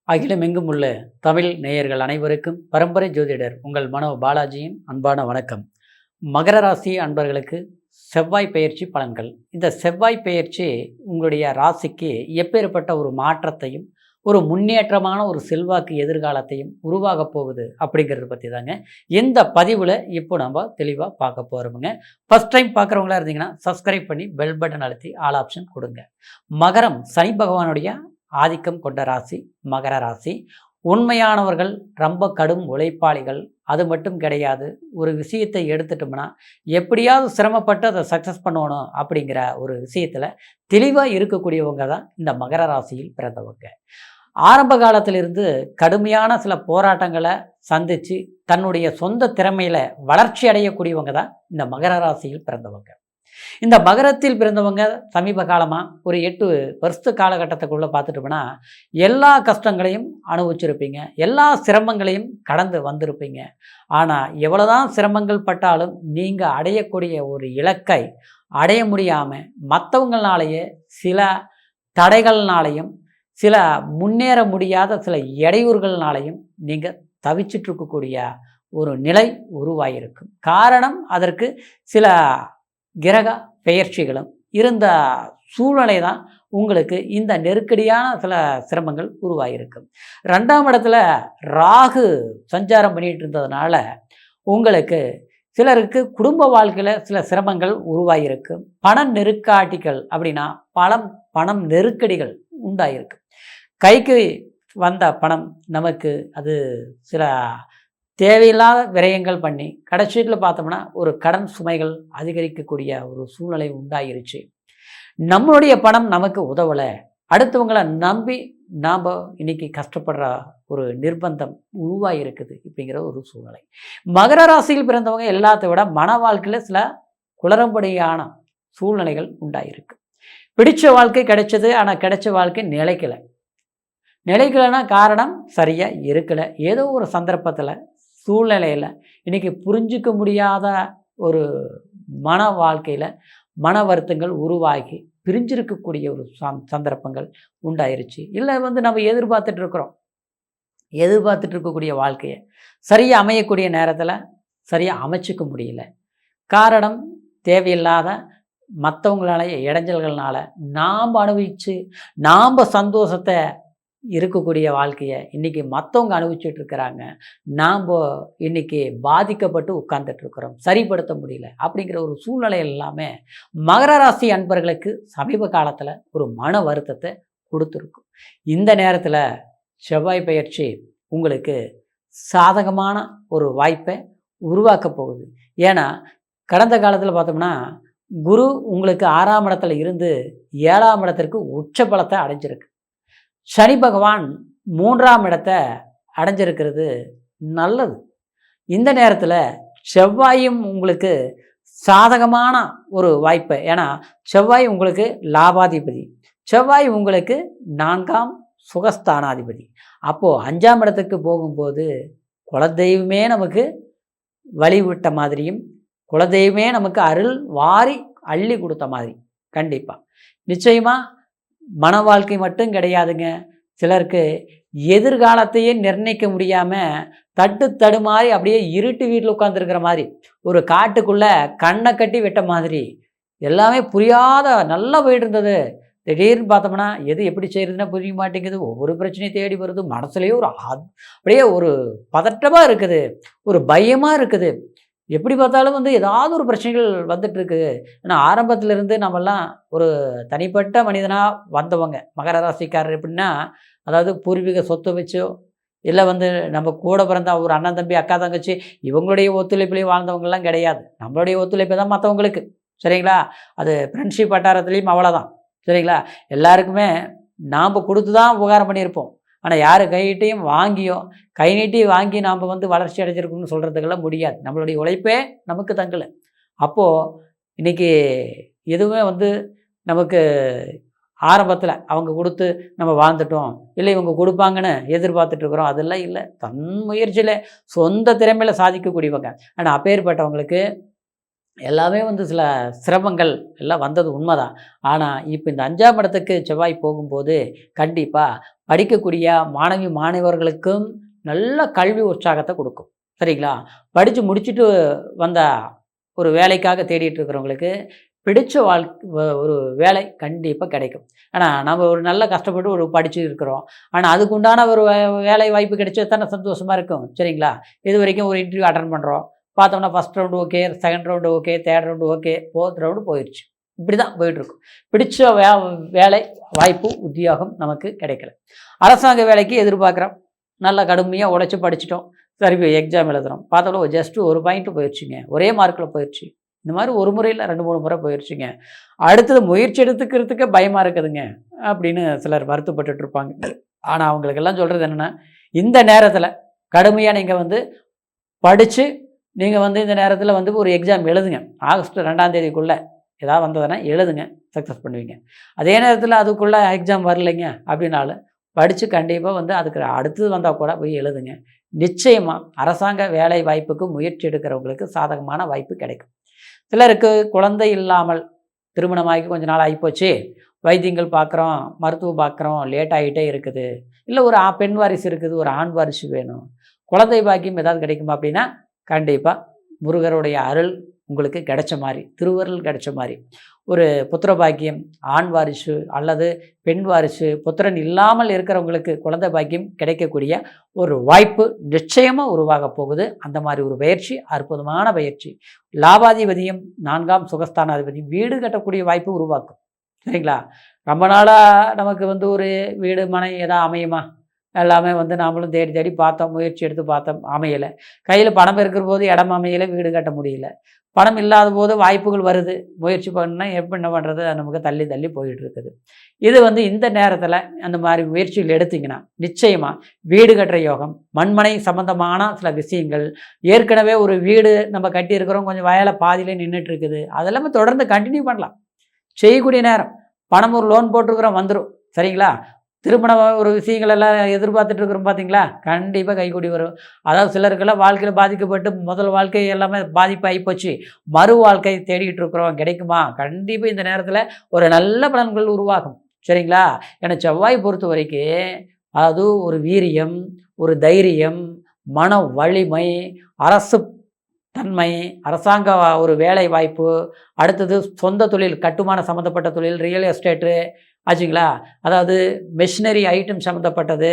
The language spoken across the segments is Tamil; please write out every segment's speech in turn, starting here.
அகிலமெங்கும் உள்ள தமிழ் நேயர்கள் அனைவருக்கும் பரம்பரை ஜோதிடர் உங்கள் மனோ பாலாஜியின் அன்பான வணக்கம். மகர ராசி அன்பர்களுக்கு செவ்வாய் பெயர்ச்சி பலன்கள். இந்த செவ்வாய் பெயர்ச்சி உங்களுடைய ராசிக்கு எப்பேற்பட்ட ஒரு மாற்றத்தையும் ஒரு முன்னேற்றமான ஒரு செல்வாக்கு எதிர்காலத்தையும் உருவாக போகுது அப்படிங்கிறத பற்றி தாங்க இந்த பதிவில் இப்போ நம்ம தெளிவாக பார்க்க போகிறோமுங்க. ஃபஸ்ட் டைம் பார்க்குறவங்களா இருந்தீங்கன்னா சப்ஸ்கிரைப் பண்ணி பெல் பட்டன் அழுத்தி ஆல் ஆப்ஷன் கொடுங்க. மகரம் சனி பகவானுடைய ஆதிக்கம் கொண்ட ராசி மகர ராசி. உண்மையானவர்கள், ரொம்ப கடும் உழைப்பாளிகள். அது மட்டும் கிடையாது, ஒரு விஷயத்தை எடுத்துட்டோம்னா எப்படியாவது சிரமப்பட்டு அதை சக்ஸஸ் பண்ணணும் அப்படிங்கிற ஒரு விஷயத்தில் தெளிவாக இருக்கக்கூடியவங்க தான் இந்த மகர ராசியில் பிறந்தவங்க. ஆரம்ப காலத்திலிருந்து கடுமையான சில போராட்டங்களை சந்தித்து தன்னுடைய சொந்த திறமையில் வளர்ச்சி அடையக்கூடியவங்க தான் இந்த மகர ராசியில் பிறந்தவங்க. இந்த மகரத்தில் பிறந்தவங்க சமீப காலமாக ஒரு 8 வருஷத்து காலகட்டத்துக்குள்ளே பார்த்துட்டோம்னா எல்லா கஷ்டங்களையும் அனுபவிச்சிருப்பீங்க, எல்லா சிரமங்களையும் கடந்து வந்திருப்பீங்க. ஆனால் எவ்வளோதான் சிரமங்கள் பட்டாலும் நீங்கள் அடையக்கூடிய ஒரு இலக்கை அடைய முடியாமல் மற்றவங்களாலேயே சில தடைகள்னாலையும் சில முன்னேற முடியாத சில இடையூறுகள்னாலையும் நீங்கள் தவிச்சிட்ருக்கக்கூடிய ஒரு நிலை உருவாகியிருக்கும். காரணம், அதற்கு சில கிரக பெயர்ச்சிகளும் இருந்த சூழ்நிலை தான் உங்களுக்கு இந்த நெருக்கடியான சில சிரமங்கள் உருவாகியிருக்கும். 2ஆம் இடத்துல ராகு சஞ்சாரம் பண்ணிகிட்டு இருந்ததுனால உங்களுக்கு சிலருக்கு குடும்ப வாழ்க்கையில் சில சிரமங்கள் உருவாகியிருக்கும். பண நெருக்காட்டிகள் அப்படின்னா பணம் நெருக்கடிகள் உண்டாயிருக்கு. கைக்கு வந்த பணம் நமக்கு அது சில தேவையில்லாத விரயங்கள் பண்ணி கடைசியில் பார்த்தோம்னா ஒரு கடன் சுமைகள் அதிகரிக்கக்கூடிய ஒரு சூழ்நிலை உண்டாயிருச்சு. நம்மளுடைய பணம் நமக்கு உதவலை, அடுத்தவங்களை நம்பி நாம் இன்னைக்கு கஷ்டப்படுற ஒரு நிர்பந்தம் உருவாகிருக்குது இப்படிங்கிற ஒரு சூழ்நிலை. மகர ராசியில் பிறந்தவங்க எல்லாத்தை விட மன வாழ்க்கையில் சில குளறுபடியான சூழ்நிலைகள் உண்டாயிருக்கு. பிடிச்ச வாழ்க்கை கிடைச்சது, ஆனால் கிடைச்ச வாழ்க்கை நிலைக்கலைன்னா காரணம் சரியாக இருக்கலை. ஏதோ ஒரு சந்தர்ப்பத்தில் சூழ்நிலையில் இன்றைக்கி புரிஞ்சிக்க முடியாத ஒரு மன வாழ்க்கையில் மன வருத்தங்கள் உருவாகி பிரிஞ்சிருக்கக்கூடிய ஒரு சந்தர்ப்பங்கள் உண்டாயிருச்சு. இல்லை நம்ம எதிர்பார்த்துட்டு இருக்கக்கூடிய வாழ்க்கையை சரியாக அமையக்கூடிய நேரத்தில் சரியாக அமைச்சிக்க முடியல. காரணம், தேவையில்லாத மற்றவங்களால இடைஞ்சல்கள்னால நாம் அனுபவித்து நாம் சந்தோஷத்தை இருக்கக்கூடிய வாழ்க்கையை இன்றைக்கி மற்றவங்க அனுபவிச்சுட்ருக்கிறாங்க. நாம் இன்றைக்கி பாதிக்கப்பட்டு உட்கார்ந்துட்டுருக்குறோம், சரிப்படுத்த முடியல அப்படிங்கிற ஒரு சூழ்நிலை எல்லாமே மகர ராசி அன்பர்களுக்கு சமீப காலத்தில் ஒரு மன வருத்தத்தை கொடுத்துருக்கும். இந்த நேரத்தில் செவ்வாய் பெயர்ச்சி உங்களுக்கு சாதகமான ஒரு வாய்ப்பை உருவாக்க போகுது. ஏன்னா கடந்த காலத்தில் பார்த்தோம்னா குரு உங்களுக்கு 6ஆம் இடத்துல இருந்து 7ஆம் இடத்திற்கு உச்ச பலத்தை அடைஞ்சிருக்கு. சனி பகவான் 3ஆம் இடத்தை அடைஞ்சிருக்கிறது நல்லது. இந்த நேரத்தில் செவ்வாயும் உங்களுக்கு சாதகமான ஒரு வாய்ப்பு. ஏன்னா செவ்வாய் உங்களுக்கு லாபாதிபதி, செவ்வாய் உங்களுக்கு 4ஆம் சுகஸ்தானாதிபதி. அப்போது 5ஆம் இடத்துக்கு போகும்போது குலதெய்வமே நமக்கு வழிவிட்ட மாதிரியும் குலதெய்வமே நமக்கு அருள் வாரி அள்ளி கொடுத்த மாதிரி. கண்டிப்பாக நிச்சயமாக மன வாழ்க்கை மட்டும் கிடையாதுங்க. சிலருக்கு எதிர்காலத்தையே நிர்ணயிக்க முடியாமல் தடுமாறி அப்படியே இருட்டு வீட்டில் உட்காந்துருக்கிற மாதிரி, ஒரு காட்டுக்குள்ளே கண்ணை கட்டி விட்ட மாதிரி, எல்லாமே புரியாத நல்லா போயிட்டு இருந்தது. திடீர்னு பார்த்தோம்னா எது எப்படி செய்கிறதுன்னா புரிய மாட்டேங்குது. ஒவ்வொரு பிரச்சனையும் தேடி வருது. மனசுலேயே அப்படியே ஒரு பதட்டமாக இருக்குது, ஒரு பயமாக இருக்குது. எப்படி பார்த்தாலும் ஏதாவது ஒரு பிரச்சனைகள் வந்துட்டுருக்கு. ஏன்னா ஆரம்பத்திலிருந்து நம்மெல்லாம் ஒரு தனிப்பட்ட மனிதனாக வந்தவங்க மகர ராசிக்காரர். எப்படின்னா, அதாவது பூர்வீக சொத்தை வச்சோ இல்லை நம்ம கூட பிறந்த ஒரு அண்ணன் தம்பி அக்கா தங்கச்சி இவங்களுடைய ஒத்துழைப்புலேயும் வாழ்ந்தவங்கலாம் கிடையாது. நம்மளுடைய ஒத்துழைப்பு தான் மற்றவங்களுக்கு. சரிங்களா? அது ஃப்ரெண்ட்ஷிப் வட்டாரத்துலேயும் அவ்வளோதான். சரிங்களா? எல்லாருக்குமே நாம் கொடுத்து தான் உபகாரம் பண்ணியிருப்போம். ஆனால் யார் கையிட்டையும் கை நீட்டி வாங்கி நாம் வளர்ச்சி அடைஞ்சிருக்கணும்னு சொல்கிறதுக்கெல்லாம் முடியாது. நம்மளுடைய உழைப்பே நமக்கு தங்கலை. அப்போது இன்றைக்கி எதுவுமே நமக்கு ஆரம்பத்தில் அவங்க கொடுத்து நம்ம வாழ்ந்துட்டோம், இல்லை இவங்க கொடுப்பாங்கன்னு எதிர்பார்த்துட்ருக்குறோம், அதெல்லாம் இல்லை. தன் முயற்சியில் சொந்த திறமையில் சாதிக்கக்கூடியவங்க. ஆனால் அப்பேற்பட்டவங்களுக்கு எல்லாமே சில சிரமங்கள் எல்லாம் வந்தது உண்மைதான். ஆனால் இப்போ இந்த 5ஆம் இடத்துக்கு செவ்வாய் போகும்போது கண்டிப்பாக படிக்கக்கூடிய மாணவி மாணவர்களுக்கும் நல்ல கல்வி உற்சாகத்தை கொடுக்கும். சரிங்களா? படித்து முடிச்சுட்டு வந்த ஒரு வேலைக்காக தேடிட்டு இருக்கிறவங்களுக்கு பிடிச்ச ஒரு வேலை கண்டிப்பாக கிடைக்கும். ஆனால் நம்ம ஒரு நல்ல கஷ்டப்பட்டு ஒரு படித்து இருக்கிறோம். ஆனால் அதுக்கு உண்டான ஒரு வேலை வாய்ப்பு கிடைச்சா தானே சந்தோஷமாக இருக்கும். சரிங்களா? இது வரைக்கும் ஒரு இன்டர்வியூ அட்டன் பண்ணுறோம். பார்த்தோம்னா first round okay, second round okay, third round okay, fourth round போயிடுச்சு. இப்படி தான் போயிட்டுருக்கும். பிடிச்ச வேலை வாய்ப்பு உத்தியோகம் நமக்கு கிடைக்கல. அரசாங்க வேலைக்கு எதிர்பார்க்குறோம். நல்லா கடுமையாக உழைச்சி படிச்சிட்டோம். சரி எக்ஸாம் எழுதுகிறோம். பார்த்தோம்னா ஜஸ்ட்டு ஒரு பாயிண்ட்டு போயிடுச்சுங்க. ஒரே மார்க்கில் போயிடுச்சு. இந்த மாதிரி ஒரு முறை இல்லை 2, 3 முறை போயிடுச்சுங்க. அடுத்தது முயற்சி எடுத்துக்கிறதுக்கே பயமாக இருக்குதுங்க அப்படின்னு சிலர் வருத்தப்பட்டுட்டு இருப்பாங்க. ஆனால் அவங்களுக்கெல்லாம் சொல்கிறது என்னென்னா, இந்த நேரத்தில் கடுமையாக நீங்கள் படித்து நீங்கள் இந்த நேரத்தில் ஒரு எக்ஸாம் எழுதுங்க. ஆகஸ்ட் 2ஆம் தேதிக்குள்ளே ஏதாவது வந்ததுன்னா எழுதுங்க, சக்ஸஸ் பண்ணுவீங்க. அதே நேரத்தில் அதுக்குள்ளே எக்ஸாம் வரலைங்க அப்படின்னாலும் படித்து கண்டிப்பாக அதுக்கு அடுத்தது வந்தால் கூட போய் எழுதுங்க. நிச்சயமாக அரசாங்க வேலை வாய்ப்புக்கு முயற்சி எடுக்கிறவங்களுக்கு சாதகமான வாய்ப்பு கிடைக்கும். சிலருக்கு குழந்தை இல்லாமல் திருமணமாகி கொஞ்ச நாள் ஆகிப்போச்சு, வைத்தியங்கள் பார்க்குறோம், மருத்துவம் பார்க்குறோம், லேட் ஆகிட்டே இருக்குது. இல்லை ஒரு பெண் வாரிசு இருக்குது, ஒரு ஆண் வாரிசு வேணும், குழந்தை பாக்கியம் ஏதாவது கிடைக்குமா அப்படின்னா கண்டிப்பாக முருகருடைய அருள் உங்களுக்கு கிடைச்ச மாதிரி, திருவருள் கிடைச்ச மாதிரி ஒரு புத்திர பாக்கியம், ஆண் வாரிசு அல்லது பெண் வாரிசு, புத்திரன் இல்லாமல் இருக்கிறவங்களுக்கு குழந்தை பாக்கியம் கிடைக்கக்கூடிய ஒரு வாய்ப்பு நிச்சயமாக உருவாக போகுது. அந்த மாதிரி ஒரு பயிற்சி அற்புதமான பயிற்சி. லாபாதிபதியும் 4ஆம் சுகஸ்தானாதிபதியும் வீடு கட்டக்கூடிய வாய்ப்பு உருவாக்கும். சரிங்களா? ரொம்ப நாளாக நமக்கு ஒரு வீடு மனை ஏதாவது அமையுமா? எல்லாமே நாமளும் தேடி தேடி பார்த்தோம், முயற்சி எடுத்து பார்த்தோம், அமையலை. கையில் பணம் இருக்கிற போது இடம் அமையலை, வீடு கட்ட முடியல. பணம் இல்லாத போது வாய்ப்புகள் வருது, முயற்சி பண்ணால் என்ன பண்ணுறது, நமக்கு தள்ளி தள்ளி போயிட்டு இருக்குது. இது இந்த நேரத்தில் அந்த மாதிரி முயற்சிகள் எடுத்திங்கன்னா நிச்சயமாக வீடு கட்டுற யோகம், மண்மனை சம்பந்தமான சில விஷயங்கள், ஏற்கனவே ஒரு வீடு நம்ம கட்டியிருக்கிறோம், கொஞ்சம் வயலை பாதியிலே நின்றுட்டு இருக்குது, அதெல்லாமே தொடர்ந்து கண்டினியூ பண்ணலாம். செய்யக்கூடிய நேரம் பணம் ஒரு லோன் போட்டிருக்கிறோம் வந்துடும். சரிங்களா? திருமண ஒரு விஷயங்கள் எல்லாம் எதிர்பார்த்துட்டு இருக்கிறோம் பார்த்தீங்களா? கண்டிப்பாக கைகூடி வரும். அதாவது சிலருக்கெல்லாம் வாழ்க்கையில் பாதிக்கப்பட்டு முதல் வாழ்க்கை எல்லாமே பாதிப்பாகி போச்சு, மறு வாழ்க்கை தேடிக்கிட்டு இருக்கிறோம், கிடைக்குமா? கண்டிப்பாக இந்த நேரத்தில் ஒரு நல்ல பலன்கள் உருவாகும். சரிங்களா? ஏன்னா செவ்வாய் பொறுத்த வரைக்கும் அது ஒரு வீரியம், ஒரு தைரியம், மன வலிமை, அரசு தன்மை, அரசாங்க ஒரு வேலை வாய்ப்பு, அடுத்தது சொந்த தொழில், கட்டுமான சம்மந்தப்பட்ட தொழில், ரியல் எஸ்டேட்டு ஆச்சுங்களா? அதாவது மெஷினரி ஐட்டம் சம்மந்தப்பட்டது,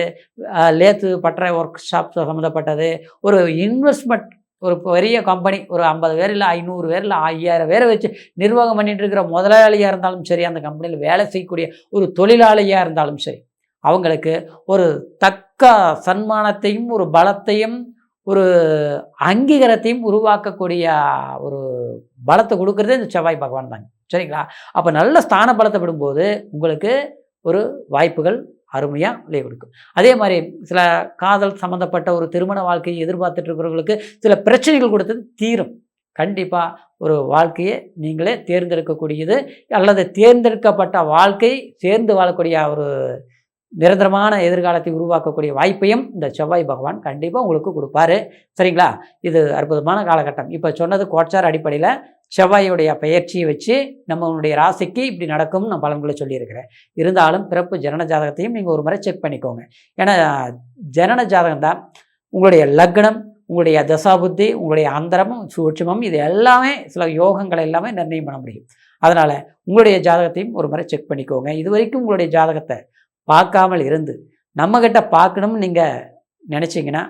லேத்து பட்டறை ஒர்க் ஷாப் சம்மந்தப்பட்டது, ஒரு இன்வெஸ்ட்மெண்ட், ஒரு பெரிய கம்பெனி, ஒரு 50 பேர் இல்லை 500 பேர் இல்லை 5000 பேரை வச்சு நிர்வாகம் பண்ணிட்டு இருக்கிற முதலாளியாக இருந்தாலும் சரி, அந்த கம்பெனியில் வேலை செய்யக்கூடிய ஒரு தொழிலாளியாக இருந்தாலும் சரி, அவங்களுக்கு ஒரு தக்க சன்மானத்தையும் ஒரு பலத்தையும் ஒரு அங்கீகாரத்தையும் உருவாக்கக்கூடிய ஒரு பலத்தை கொடுக்குறதே இந்த செவ்வாய் பகவான் தாங்க. சரிங்களா? அப்போ நல்ல ஸ்தான பலத்தை விடும்போது உங்களுக்கு ஒரு வாய்ப்புகள் அருமையாக விலை கொடுக்கும். அதே மாதிரி சில காதல் சம்மந்தப்பட்ட ஒரு திருமண வாழ்க்கையை எதிர்பார்த்துட்டு இருக்கிறவங்களுக்கு சில பிரச்சனைகள் கொடுத்தது தீரும். கண்டிப்பாக ஒரு வாழ்க்கையை நீங்களே தேர்ந்தெடுக்கக்கூடியது, அல்லது தேர்ந்தெடுக்கப்பட்ட வாழ்க்கை சேர்ந்து வாழக்கூடிய ஒரு நிரந்தரமான எதிர்காலத்தை உருவாக்கக்கூடிய வாய்ப்பையும் இந்த செவ்வாய் பகவான் கண்டிப்பாக உங்களுக்கு கொடுப்பாரு. சரிங்களா? இது அற்புதமான காலகட்டம். இப்போ சொன்னது கோட்சார் அடிப்படையில் செவ்வாயுடைய பெயர்ச்சியை வச்சு நம்மளுடைய ராசிக்கு இப்படி நடக்கும்னு நான் பலன்களை சொல்லியிருக்கிறேன். இருந்தாலும் பிறப்பு ஜனன ஜாதகத்தையும் நீங்கள் ஒரு முறை செக் பண்ணிக்கோங்க. ஏன்னா ஜனன ஜாதகம் தான் உங்களுடைய லக்னம், உங்களுடைய தசாபுத்தி, உங்களுடைய அந்தரமும் சூட்சுமம், இது எல்லாமே சில யோகங்களை எல்லாமே நிர்ணயம் பண்ண முடியும். அதனால் உங்களுடைய ஜாதகத்தையும் ஒரு முறை செக் பண்ணிக்கோங்க. இது வரைக்கும் உங்களுடைய ஜாதகத்தை பார்க்காமல் இருந்து நம்மக்கிட்ட பார்க்கணும்னு நீங்கள் நினச்சிங்கன்னா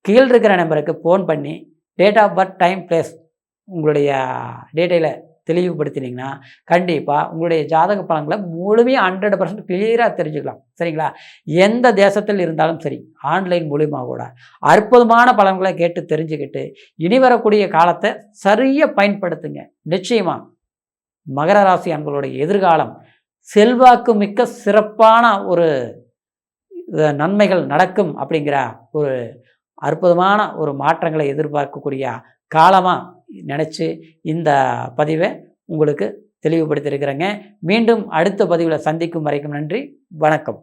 கீழே இருக்கிற நம்பருக்கு ஃபோன் பண்ணி date of birth, time, place உங்களுடைய டீட்டெயிலை தெளிவுபடுத்தினீங்கன்னா கண்டிப்பாக உங்களுடைய ஜாதக பலன்களை முழுமையாக 100% கிளியராக தெரிஞ்சுக்கலாம். சரிங்களா? எந்த தேசத்தில் இருந்தாலும் சரி, ஆன்லைன் மூலிமா கூட அற்புதமான பலன்களை கேட்டு தெரிஞ்சுக்கிட்டு இனி வரக்கூடிய காலத்தை சரியாக பயன்படுத்துங்க. நிச்சயமாக மகர ராசி அன்பர்களுடைய எதிர்காலம் செல்வாக்கு மிக்க சிறப்பான ஒரு நன்மைகள் நடக்கும் அப்படிங்கிற ஒரு அற்புதமான ஒரு மாற்றங்களை எதிர்பார்க்கக்கூடிய காலமாக நினச்சி இந்த பதிவை உங்களுக்கு தெளிவுபடுத்தியிருக்கிறேங்க. மீண்டும் அடுத்த பதிவில் சந்திக்கும் வரைக்கும் நன்றி, வணக்கம்.